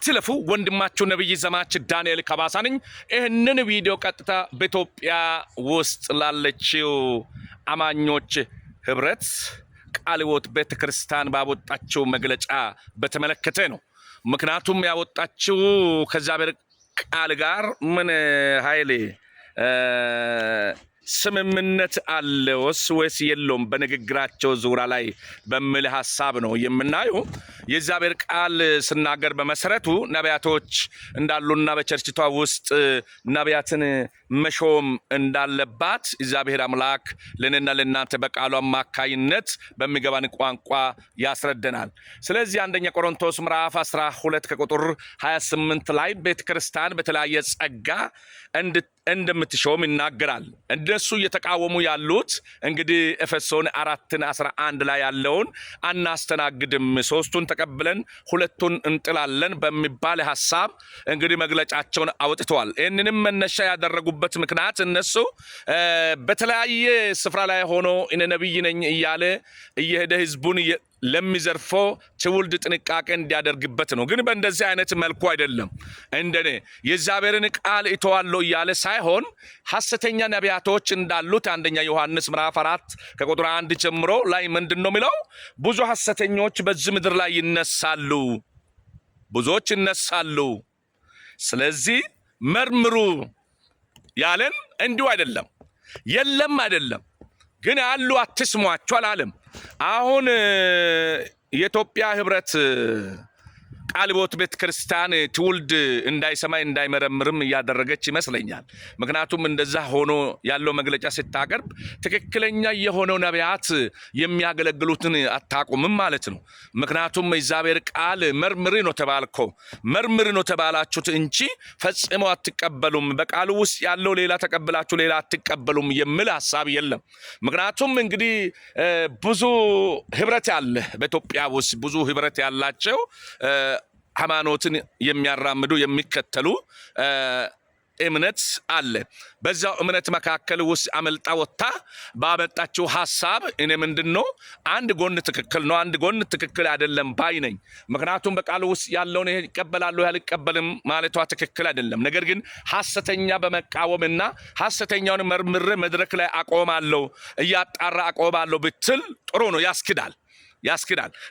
አትለፉ። ወንድማችሁ ነብይ ዘማች ዳንኤል ከባሳ ነኝ። ይህንን ቪዲዮ ቀጥታ በኢትዮጵያ ውስጥ ላለችው አማኞች ህብረት ቃለ ሕይወት ቤተክርስቲያን ባወጣችው መግለጫ በተመለከተ ነው። ምክንያቱም ያወጣችው ከእግዚአብሔር ቃል ጋር ምን ኃይሌ ስምምነት አለውስ ወይስ የለውም በንግግራቸው ዙሪያ ላይ በሚል ሐሳብ ነው የምናየው። የእግዚአብሔር ቃል ስናገር በመሰረቱ ነቢያቶች እንዳሉና በቸርችቷ ውስጥ ነቢያትን መሾም እንዳለባት እግዚአብሔር አምላክ ለነና ለናንተ በቃሉ አማካይነት በሚገባን ቋንቋ ያስረደናል። ስለዚህ አንደኛ ቆሮንቶስ ምዕራፍ 12 ከቁጥር 28 ላይ ቤተክርስቲያን በተለያየ ጸጋ እንደምትሾም ይናገራል። እነሱ እየተቃወሙ ያሉት እንግዲህ ኤፌሶን 4:11 ላይ ያለውን አናስተናግድም፣ ሶስቱን ተቀብለን ሁለቱን እንጥላለን በሚባል ሐሳብ እንግዲህ መግለጫቸውን አውጥተዋል። ይህንንም መነሻ ያደረጉበት ምክንያት እነሱ በተለያየ ስፍራ ላይ ሆኖ እኔ ነብይ ነኝ እያለ እየሄደ ህዝቡን ለሚዘርፈው ትውልድ ጥንቃቄ እንዲያደርግበት ነው። ግን በእንደዚህ አይነት መልኩ አይደለም። እንደኔ የእግዚአብሔርን ቃል እተዋለሁ እያለ ሳይሆን ሐሰተኛ ነቢያቶች እንዳሉት አንደኛ ዮሐንስ ምዕራፍ 4 ከቁጥር 1 ጀምሮ ላይ ምንድነው የሚለው? ብዙ ሐሰተኞች በዚህ ምድር ላይ ይነሳሉ፣ ብዙዎች ይነሳሉ። ስለዚህ መርምሩ ያለን እንዲሁ አይደለም፣ የለም አይደለም፣ ግን አሉ አትስሟቸው አላለም። አሁን የኢትዮጵያ ህብረት ቃለ ሕይወት ቤተክርስቲያን ትውልድ እንዳይሰማይ እንዳይመረምርም እያደረገች ይመስለኛል። ምክንያቱም እንደዛ ሆኖ ያለው መግለጫ ስታቀርብ ትክክለኛ የሆነው ነቢያት የሚያገለግሉትን አታቁምም ማለት ነው። ምክንያቱም እግዚአብሔር ቃል መርምሪ ነው ተባልኮ መርምሪ ነው ተባላችሁት እንጂ ፈጽሞ አትቀበሉም፣ በቃሉ ውስጥ ያለው ሌላ ተቀብላችሁ ሌላ አትቀበሉም የሚል ሐሳብ የለም። ምክንያቱም እንግዲህ ብዙ ህብረት ያለ በኢትዮጵያ ውስጥ ብዙ ህብረት ያላቸው ሃይማኖትን የሚያራምዱ የሚከተሉ እምነት አለ። በዛው እምነት መካከል ውስጥ አመልጣ ወጣ ባመጣችው ሐሳብ እኔ ምንድነው አንድ ጎን ትክክል ነው፣ አንድ ጎን ትክክል አይደለም ባይ ነኝ። ምክንያቱም በቃሉ ውስጥ ያለውን ይቀበላሉ ያልቀበልም ማለቷ ትክክል አይደለም። ነገር ግን ሐሰተኛ በመቃወምና ሐሰተኛውን መርምር መድረክ ላይ አቆማለሁ እያጣራ አቆማለሁ ብትል ጥሩ ነው፣ ያስክዳል።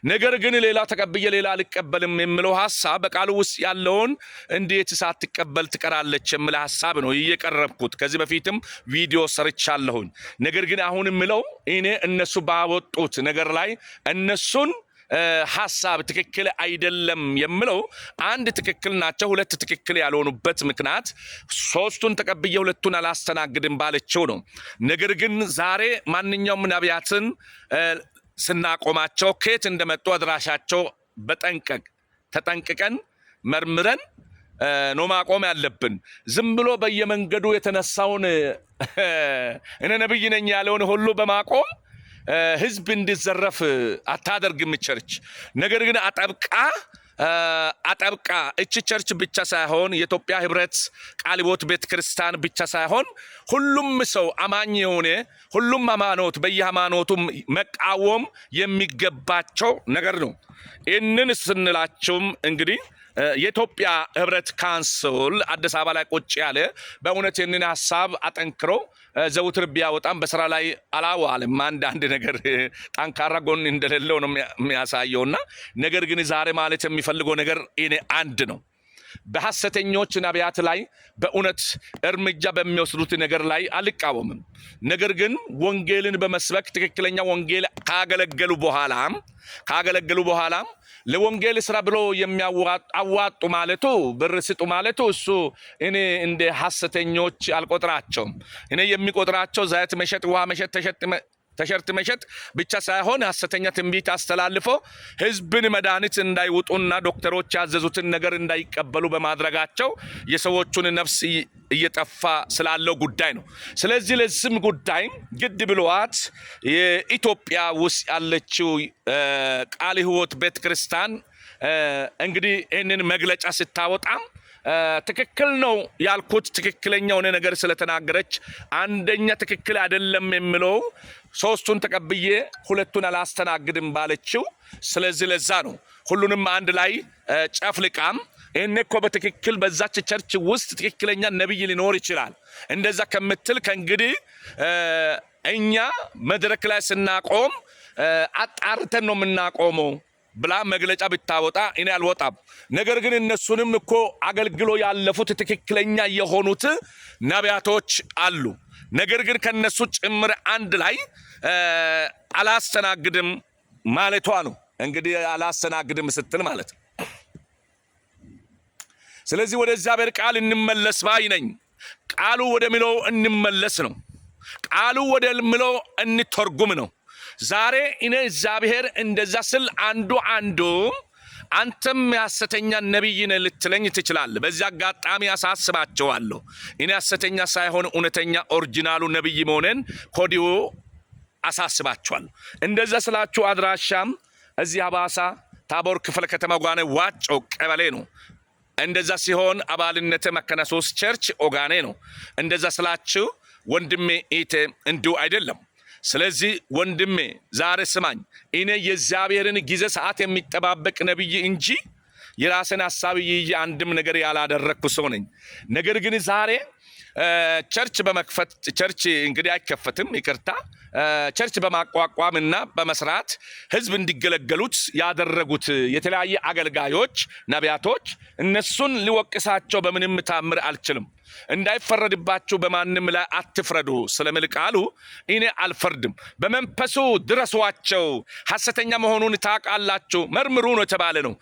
ነገር ግን ሌላ ተቀበየ ሌላ አልቀበልም የሚለው ሐሳብ በቃሉ ውስጥ ያለውን እንዴት ሳትቀበል ትቀራለች የሚል ሐሳብ ነው እየቀረብኩት። ከዚህ በፊትም ቪዲዮ ሰርቻለሁኝ። ነገር ግን አሁን የምለው እኔ እነሱ ባወጡት ነገር ላይ እነሱን ሐሳብ ትክክል አይደለም የሚለው አንድ ትክክል ናቸው፣ ሁለት ትክክል ያልሆኑበት ምክንያት ሶስቱን ተቀበየ ሁለቱን አላስተናግድም ባለችው ነው። ነገር ግን ዛሬ ማንኛውም ነቢያትን ስናቆማቸው ከየት እንደመጡ አድራሻቸው ተጠንቅቀን መርምረን ነው ማቆም ያለብን። ዝም ብሎ በየመንገዱ የተነሳውን እኔ ነብይ ነኝ ያለውን ሁሉ በማቆም ህዝብ እንዲዘረፍ አታደርግም ቸርች። ነገር ግን አጠብቃ እቺ ቸርች ብቻ ሳይሆን የኢትዮጵያ ህብረት ቃለ ሕይወት ቤተክርስቲያን ብቻ ሳይሆን ሁሉም ሰው አማኝ የሆነ ሁሉም ሃይማኖት በየሃይማኖቱም መቃወም የሚገባቸው ነገር ነው። ይህንን ስንላችሁም እንግዲህ የኢትዮጵያ ህብረት ካውንስል አዲስ አበባ ላይ ቁጭ ያለ በእውነት ይህንን ሐሳብ አጠንክሮ ዘውትር ቢያወጣም በስራ ላይ አላዋለም። አንድ ነገር ጠንካራ ጎን እንደሌለው ነው የሚያሳየውና ነገር ግን ዛሬ ማለት የሚፈልገው ነገር እኔ አንድ ነው። በሐሰተኞች ነቢያት ላይ በእውነት እርምጃ በሚወስዱት ነገር ላይ አልቃወምም። ነገር ግን ወንጌልን በመስበክ ትክክለኛ ወንጌል ካገለገሉ በኋላም ለወንጌል ስራ ብሎ የሚያዋጡ ማለቱ ብር ስጡ ማለቱ እሱ እኔ እንደ ሐሰተኞች አልቆጥራቸውም። እኔ የሚቆጥራቸው ዘይት መሸጥ፣ ውሃ መሸጥ፣ ተሸርት መሸጥ ብቻ ሳይሆን ሐሰተኛ ትንቢት አስተላልፎ ህዝብን መድኃኒት እንዳይውጡና ዶክተሮች ያዘዙትን ነገር እንዳይቀበሉ በማድረጋቸው የሰዎቹን ነፍስ እየጠፋ ስላለው ጉዳይ ነው። ስለዚህ ለዚህም ጉዳይ ግድ ብሏት የኢትዮጵያ ውስጥ ያለችው ቃለ ሕይወት ቤተክርስቲያን እንግዲህ ይህንን መግለጫ ስታወጣም ትክክል ነው ያልኩት ትክክለኛው ነገር ስለተናገረች አንደኛ ትክክል አይደለም የሚለው ሶስቱን ተቀብዬ ሁለቱን አላስተናግድም ባለችው ስለዚህ ለዛ ነው ሁሉንም አንድ ላይ ጨፍልቃም እነኮ በትክክል በዛች ቸርች ውስጥ ትክክለኛ ነብይ ሊኖር ይችላል እንደዛ ከምትል ከእንግዲህ እኛ መድረክ ላይ ስናቆም አጣርተን ነው የምናቆመው ብላ መግለጫ ብታወጣ እኔ አልወጣም። ነገር ግን እነሱንም እኮ አገልግሎ ያለፉት ትክክለኛ የሆኑት ነቢያቶች አሉ። ነገር ግን ከነሱ ጭምር አንድ ላይ አላስተናግድም ማለቷ ነው። እንግዲህ አላስተናግድም ስትል ማለት ነው። ስለዚህ ወደ እግዚአብሔር ቃል እንመለስ ባይ ነኝ። ቃሉ ወደሚለው እንመለስ ነው። ቃሉ ወደሚለው እንተርጉም ነው። ዛሬ እኔ እግዚአብሔር እንደዛ ስል አንዱ አንተም ሐሰተኛ ነብይ ነህ ልትለኝ ትችላለህ። በዚህ አጋጣሚ አሳስባቸዋለሁ። እኔ ሐሰተኛ ሳይሆን እውነተኛ ኦሪጂናሉ ነብይ መሆኔን ኮዲዮ አሳስባቸዋለሁ። እንደዛ ስላችሁ አድራሻም እዚህ አባሳ ታቦር ክፍለ ከተማ ጓኔ ዋጮ ቀበሌ ነው። እንደዛ ሲሆን አባልነቴ መካነ ኢየሱስ ቸርች ኦጋኔ ነው። እንደዛ ስላችሁ ወንድሜ ኢቴ እንዲሁ አይደለም። ስለዚህ ወንድሜ ዛሬ ስማኝ፣ እኔ የእግዚአብሔርን ጊዜ ሰዓት የሚጠባበቅ ነብይ እንጂ የራስን ሐሳብ ይዤ አንድም ነገር ያላደረኩ ሰው ነኝ። ነገር ግን ዛሬ ቸርች በመክፈት ቸርች እንግዲህ አይከፈትም፣ ይቅርታ፣ ቸርች በማቋቋምና በመስራት ህዝብ እንዲገለገሉት ያደረጉት የተለያየ አገልጋዮች ነቢያቶች እነሱን ሊወቅሳቸው በምንም ታምር አልችልም። እንዳይፈረድባችሁ በማንም ላይ አትፍረዱ ስለሚል ቃሉ እኔ አልፈርድም። በመንፈሱ ድረሷቸው፣ ሐሰተኛ መሆኑን ታውቃላችሁ፣ መርምሩ ነው የተባለ ነው።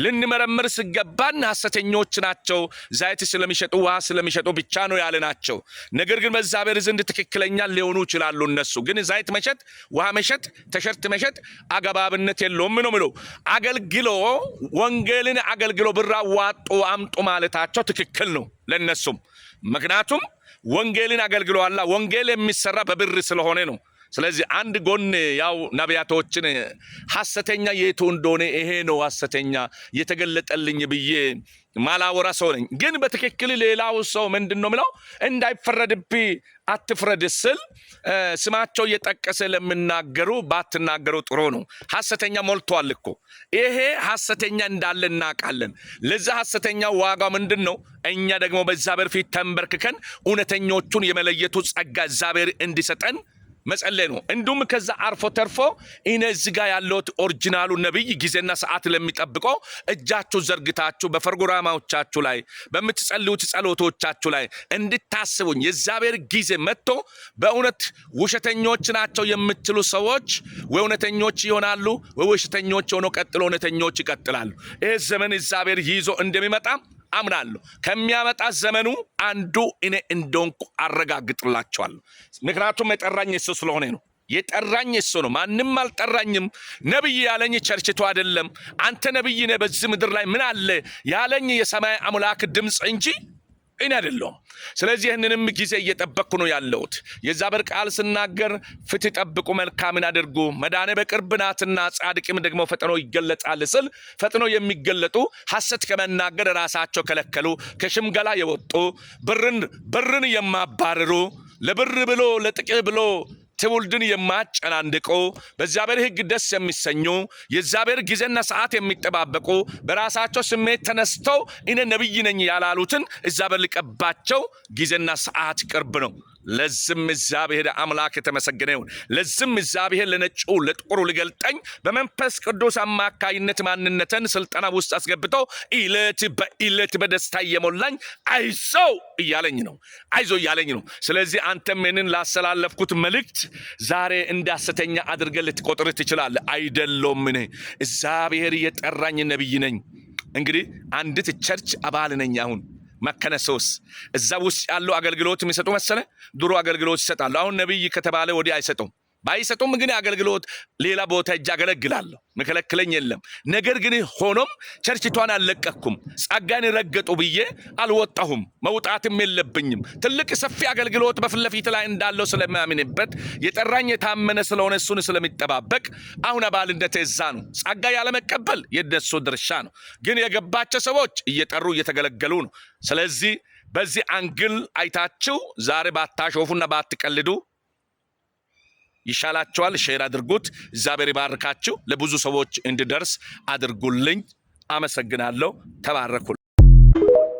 ልንመረምር ሲገባን ሐሰተኞች ናቸው፣ ዘይት ስለሚሸጡ ውሃ ስለሚሸጡ ብቻ ነው ያለ ናቸው። ነገር ግን በእግዚአብሔር ዘንድ ትክክለኛ ሊሆኑ ይችላሉ። እነሱ ግን ዘይት መሸጥ፣ ውሃ መሸጥ፣ ተሸርት መሸጥ አገባብነት የለውም ነው ምለው። አገልግሎ ወንጌልን አገልግሎ ብር አዋጡ አምጡ ማለታቸው ትክክል ነው ለነሱም። ምክንያቱም ወንጌልን አገልግሎአላ ወንጌል የሚሰራ በብር ስለሆነ ነው። ስለዚህ አንድ ጎን ያው ነቢያቶችን ሐሰተኛ የቱ እንደሆነ ይሄ ነው ሐሰተኛ የተገለጠልኝ ብዬ ማላወራ ሰው ነኝ። ግን በትክክል ሌላው ሰው ምንድነው ምለው እንዳይፈረድብኝ አትፍረድ ስል ስማቸው እየጠቀሰ ለምናገሩ ባትናገሩ ጥሩ ነው። ሐሰተኛ ሞልቷል እኮ። ይሄ ሐሰተኛ እንዳለ እናውቃለን። ለዛ ሐሰተኛ ዋጋው ምንድነው? እኛ ደግሞ በእግዚአብሔር ፊት ተንበርክከን እውነተኞቹን የመለየቱ ጸጋ እግዚአብሔር እንዲሰጠን መጸለይ ነው። እንዱም ከዛ አርፎ ተርፎ እኔ እዚህ ጋር ያለውት ኦሪጂናሉ ነብይ ጊዜና ሰዓት ለሚጠብቀው እጃችሁ ዘርግታችሁ በፕሮግራማዎቻችሁ ላይ በምትጸልዩት ጸሎቶቻችሁ ላይ እንድታስቡኝ የእግዚአብሔር ጊዜ መጥቶ በእውነት ውሸተኞች ናቸው የምትሉ ሰዎች ወይ እውነተኞች ይሆናሉ፣ ወይ ውሸተኞች ሆነው ቀጥሎ እውነተኞች ይቀጥላሉ። ይሄ ዘመን እግዚአብሔር ይዞ እንደሚመጣ አምናለሁ። ከሚያመጣ ዘመኑ አንዱ እኔ እንደሆንኩ አረጋግጥላችኋለሁ። ምክንያቱም የጠራኝ እሱ ስለሆነ ነው። የጠራኝ እሱ ነው። ማንም አልጠራኝም። ነብይ ያለኝ ቸርችቱ አይደለም። አንተ ነብይ ነህ በዚህ ምድር ላይ ምን አለ ያለኝ የሰማይ አምላክ ድምጽ እንጂ እኔ አይደለሁም። ስለዚህ ይህንንም ጊዜ እየጠበቅኩ ነው ያለሁት። የእግዚአብሔር ቃል ስናገር ፍትህ ጠብቁ፣ መልካምን አድርጉ፣ መዳኔ በቅርብ ናትና ጻድቅም ደግሞ ፈጥኖ ይገለጣል ስል ፈጥኖ የሚገለጡ ሐሰት ከመናገር ራሳቸው ከለከሉ፣ ከሽምገላ የወጡ ብርን የማባረሩ ለብር ብሎ ለጥቅም ብሎ ትውልድን የማጨናንቁ በእግዚአብሔር ሕግ ደስ የሚሰኙ የእግዚአብሔር ጊዜና ሰዓት የሚጠባበቁ በራሳቸው ስሜት ተነስተው እኔ ነብይ ነኝ ያላሉትን እግዚአብሔር ሊቀባቸው ጊዜና ሰዓት ቅርብ ነው። ለዝም እግዚአብሔር አምላክ የተመሰገነ ይሁን። ለዝም እግዚአብሔር ለነጩ ለጥቁሩ ሊገልጠኝ በመንፈስ ቅዱስ አማካይነት ማንነትን ስልጠና ውስጥ አስገብቶ ኢለት በኢለት በደስታ እየሞላኝ አይዞ እያለኝ ነው። ስለዚህ አንተም እኔን ላስተላለፍኩት መልእክት ዛሬ እንዳስተኛ አድርገህ ልትቆጥር ትችላለህ። አይደለም፣ እኔ እግዚአብሔር የጠራኝ ነብይ ነኝ። እንግዲህ አንዲት ቸርች አባል ነኝ። አሁን መካነ ኢየሱስ እዛ ውስጥ ያለው አገልግሎት የሚሰጡ መሰለ ድሮ አገልግሎት ይሰጣሉ። አሁን ነብይ ከተባለ ወዲህ አይሰጡም። ባይሰጡም ግን አገልግሎት ሌላ ቦታ እጅ አገለግላለሁ፣ መከለክለኝ የለም። ነገር ግን ሆኖም ቸርችቷን አልለቀኩም። ጸጋን ረገጡ ብዬ አልወጣሁም፣ መውጣትም የለብኝም። ትልቅ ሰፊ አገልግሎት በፍለፊት ላይ እንዳለው ስለማምንበት የጠራኝ የታመነ ስለሆነ እሱን ስለሚጠባበቅ አሁን አባልነቴ እዛ ነው። ጸጋ ያለመቀበል የነሱ ድርሻ ነው። ግን የገባቸው ሰዎች እየጠሩ እየተገለገሉ ነው። ስለዚህ በዚህ አንግል አይታችሁ ዛሬ ባታሾፉና ባትቀልዱ ይሻላችኋል። ሼር አድርጉት። እግዚአብሔር ይባርካችሁ። ለብዙ ሰዎች እንዲደርስ አድርጉልኝ። አመሰግናለሁ። ተባረኩ። ነው።